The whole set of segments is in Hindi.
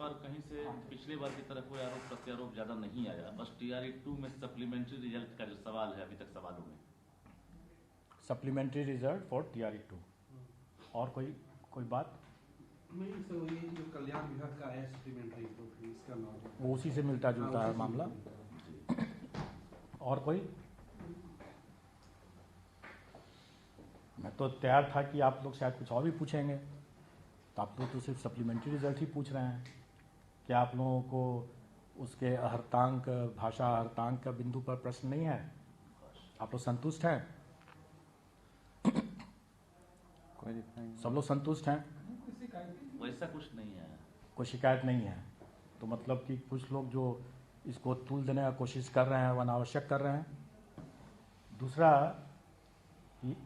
बार कहीं से पिछले बार की तरह कोई आरोप प्रत्यारोप ज्यादा नहीं आया, बस TRE 2 में सप्लीमेंट्री रिजल्ट का जो सवाल है अभी तक सवालों में, सप्लीमेंट्री रिजल्ट फॉर TRE 2, और कोई बात नहीं सर, ये जो कल्याण विभाग का है सप्लीमेंट्री, तो फिर इसका नाम वो उसी से मिलता जुलता है मामला। और कोई? मैं तो तैयार था कि आप लोग शायद कुछ और भी पूछेंगे, तो आप लोग तो सिर्फ सप्लीमेंट्री रिजल्ट ही पूछ रहे हैं। क्या आप लोगों को उसके हर्तांक, भाषा हर्तांक का बिंदु पर प्रश्न नहीं है? आप लोग संतुष्ट हैं? सब लोग संतुष्ट हैं? वैसा कुछ नहीं है, कोई शिकायत नहीं है। तो मतलब कि कुछ लोग जो इसको तूल देने का कोशिश कर रहे हैं वो अनावश्यक कर रहे हैं। दूसरा,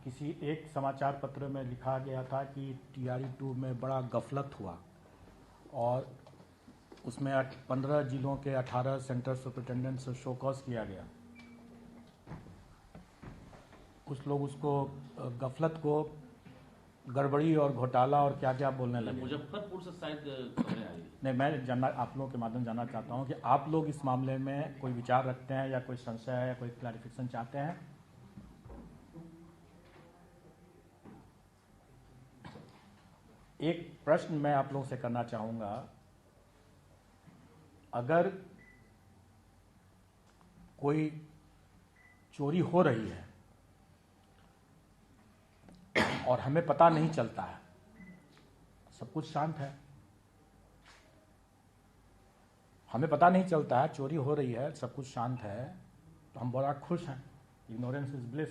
किसी एक समाचार पत्र में लिखा गया था कि TRE 2 में बड़ा गफलत हुआ और उसमें 15 जिलों के 18 सेंटर सुपरिटेंडेंट से शो कॉज किया गया। कुछ लोग उसको गफलत को गड़बड़ी और घोटाला और क्या क्या बोलने लगे। मुजफ्फरपुर से शायद खबरें आई। नहीं, मैं जानना, आप लोगों के माध्यम जानना चाहता हूं कि आप लोग इस मामले में कोई विचार रखते हैं या कोई संशय है या कोई क्लैरिफिकेशन चाहते हैं? एक प्रश्न मैं आप लोगों से करना चाहूंगा, अगर कोई चोरी हो रही है और हमें पता नहीं चलता है, सब कुछ शांत है, हमें पता नहीं चलता है, चोरी हो रही है, सब कुछ शांत है, तो हम बड़ा खुश हैं, इग्नोरेंस इज ब्लिस।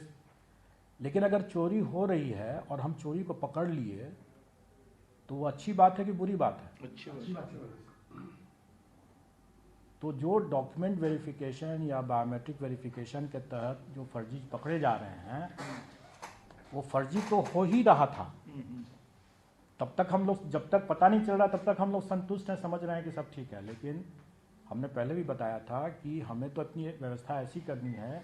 लेकिन अगर चोरी हो रही है और हम चोरी को पकड़ लिए तो वो अच्छी बात है कि बुरी बात है? अच्छी बात है। तो जो डॉक्यूमेंट वेरिफिकेशन या बायोमेट्रिक वेरिफिकेशन के तहत जो फर्जी पकड़े जा रहे हैं, वो फर्जी तो हो ही रहा था। तब तक हम लोग, जब तक पता नहीं चल रहा तब तक हम लोग संतुष्ट हैं, समझ रहे हैं कि सब ठीक है। लेकिन हमने पहले भी बताया था कि हमें तो अपनी व्यवस्था ऐसी करनी है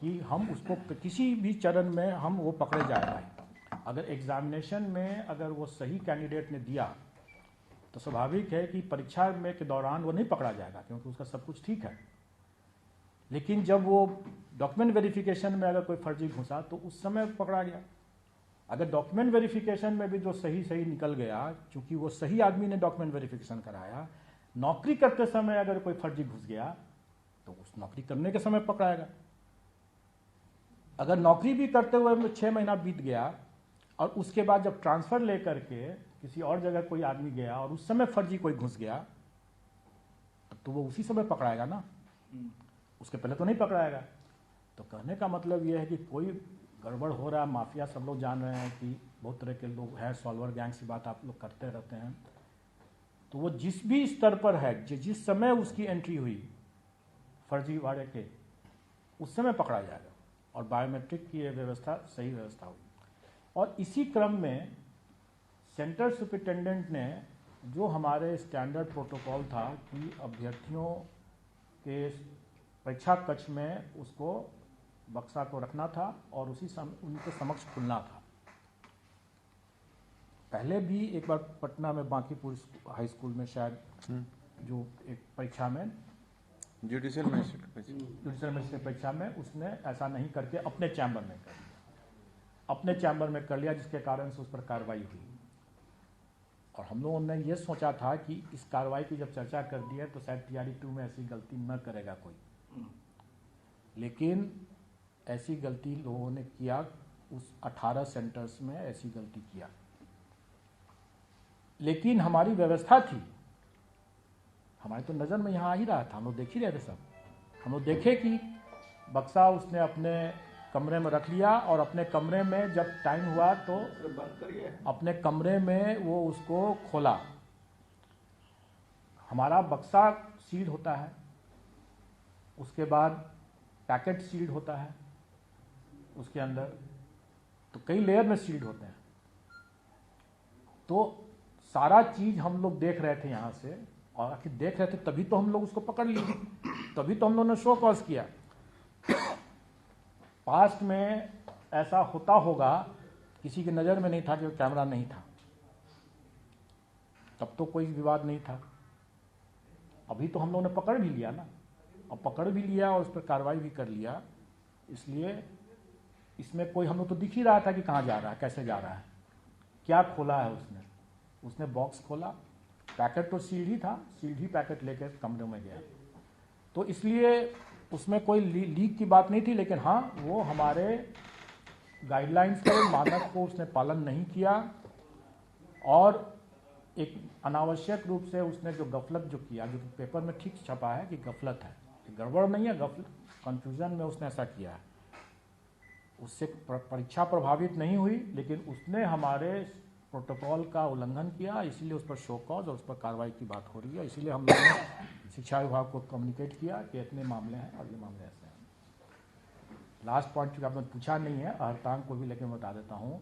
कि हम उसको किसी भी चरण में हम वो पकड़े जा रहे हैं। अगर एग्जामिनेशन में अगर वो सही कैंडिडेट ने दिया तो स्वाभाविक है कि परीक्षा में के दौरान वो नहीं पकड़ा जाएगा, क्योंकि उसका सब कुछ ठीक है। लेकिन जब वो डॉक्यूमेंट वेरिफिकेशन में अगर कोई फर्जी घुसा तो उस समय पकड़ा गया। अगर डॉक्यूमेंट वेरिफिकेशन में भी जो सही निकल गया, क्योंकि वो सही आदमी ने डॉक्यूमेंट वेरिफिकेशन कराया, नौकरी करते समय अगर कोई फर्जी घुस गया तो उस नौकरी करने के समय पकड़ाएगा। अगर नौकरी भी करते हुए 6 महीना बीत गया और उसके बाद जब ट्रांसफर लेकर के किसी और जगह कोई आदमी गया और उस समय फर्जी कोई घुस गया तो वो उसी समय पकड़ाएगा ना, उसके पहले तो नहीं पकड़ाएगा। तो कहने का मतलब यह है कि कोई गड़बड़ हो रहा है, माफिया सब लोग जान रहे हैं कि बहुत तरह के लोग हैं, सॉल्वर गैंग्स की बात आप लोग करते रहते हैं। तो वो जिस भी स्तर पर है, जिस समय उसकी एंट्री हुई फर्जी वाले के, उस समय पकड़ा जाएगा और बायोमेट्रिक की व्यवस्था सही व्यवस्था हुई। और इसी क्रम में सेंटर सुपरिटेंडेंट ने जो हमारे स्टैंडर्ड प्रोटोकॉल था कि अभ्यर्थियों के परीक्षा कक्ष में उसको बक्सा को रखना था और उनके समक्ष खुलना था। पहले भी एक बार पटना में बांकीपुर हाई स्कूल में शायद जो एक परीक्षा में जुडिशियल मजिस्ट्रेट परीक्षा में उसने ऐसा नहीं करके अपने चैम्बर में कर लिया, अपने चैम्बर में कर लिया, जिसके कारण से उस पर कार्रवाई हुई। और हम लोगों ने ये सोचा था कि इस कार्रवाई की जब चर्चा कर दी है तो शायद TRE 2 में ऐसी गलती न करेगा कोई, लेकिन ऐसी गलती लोगों ने किया, उस 18 सेंटर्स में ऐसी गलती किया। लेकिन हमारी व्यवस्था थी, हमारी तो नज़र में यहाँ आ ही रहा था, हम लोग देख ही रहे थे सब। हम लोग देखे कि बक्सा उसने अपने कमरे में रख लिया और अपने कमरे में जब टाइम हुआ तो अपने कमरे में वो उसको खोला। हमारा बक्सा सील्ड होता है, उसके बाद पैकेट सील्ड होता है, उसके अंदर तो कई लेयर में सील्ड होते हैं। तो सारा चीज हम लोग देख रहे थे यहाँ से, और आखिर देख रहे थे तभी तो हम लोग उसको पकड़ लिए, तभी तो हम लोगों ने शो कॉज किया। पास्ट में ऐसा होता होगा, किसी की नज़र में नहीं था कि कैमरा नहीं था, तब तो कोई विवाद नहीं था। अभी तो हम लोगों ने पकड़ भी लिया ना, और पकड़ भी लिया और उस पर कार्रवाई भी कर लिया, इसलिए इसमें कोई हम लोग तो दिख ही रहा था कि कहाँ जा रहा है, कैसे जा रहा है, क्या खोला है उसने बॉक्स खोला, पैकेट तो सील्ड ही था, सील्ड ही पैकेट लेकर कमरे में गया। तो इसलिए उसमें कोई लीक की बात नहीं थी, लेकिन हाँ वो हमारे गाइडलाइंस के मानक को उसने पालन नहीं किया और एक अनावश्यक रूप से उसने जो गफलत जो किया, जो पेपर में ठीक छपा है कि गफलत है, गड़बड़ नहीं है, गफलत, कंफ्यूजन में उसने ऐसा किया है। उससे परीक्षा प्रभावित नहीं हुई, लेकिन उसने हमारे प्रोटोकॉल का उल्लंघन किया, इसीलिए उस पर शो कॉज और उस पर कार्रवाई की बात हो रही है। इसीलिए हम लोगों ने शिक्षा विभाग को कम्युनिकेट किया कि इतने मामले हैं और ये मामले ऐसे हैं। लास्ट पॉइंट चूँकि आपने पूछा नहीं है, अहर्तांग को भी लेकर बता देता हूँ,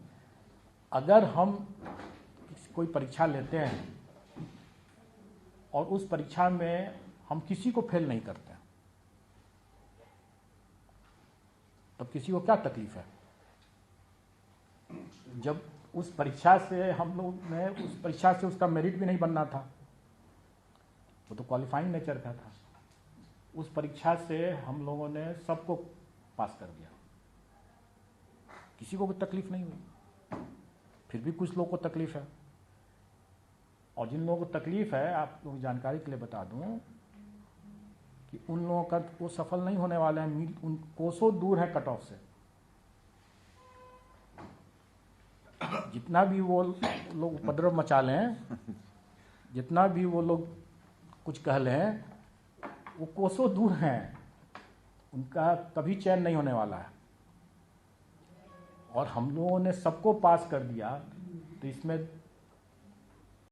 अगर हम कोई परीक्षा लेते हैं और उस परीक्षा में हम किसी को फेल नहीं करते, तब किसी को क्या तकलीफ है? जब उस परीक्षा से हम लोग ने, उस परीक्षा से उसका मेरिट भी नहीं बनना था, वो तो क्वालिफाइंग नेचर का था, उस परीक्षा से हम लोगों ने सबको पास कर दिया, किसी को कोई तकलीफ नहीं हुई। फिर भी कुछ लोगों को तकलीफ है, और जिन लोगों को तकलीफ है, आप लोग जानकारी के लिए बता दूं कि उन लोगों का वो सफल नहीं होने वाले हैं, उन कोसों दूर है कट ऑफ से। जितना भी वो लोग उपद्रव मचा लें, जितना भी वो लोग कुछ कह लें, वो कोसों दूर हैं, उनका कभी चयन नहीं होने वाला है। और हम लोगों ने सबको पास कर दिया, तो इसमें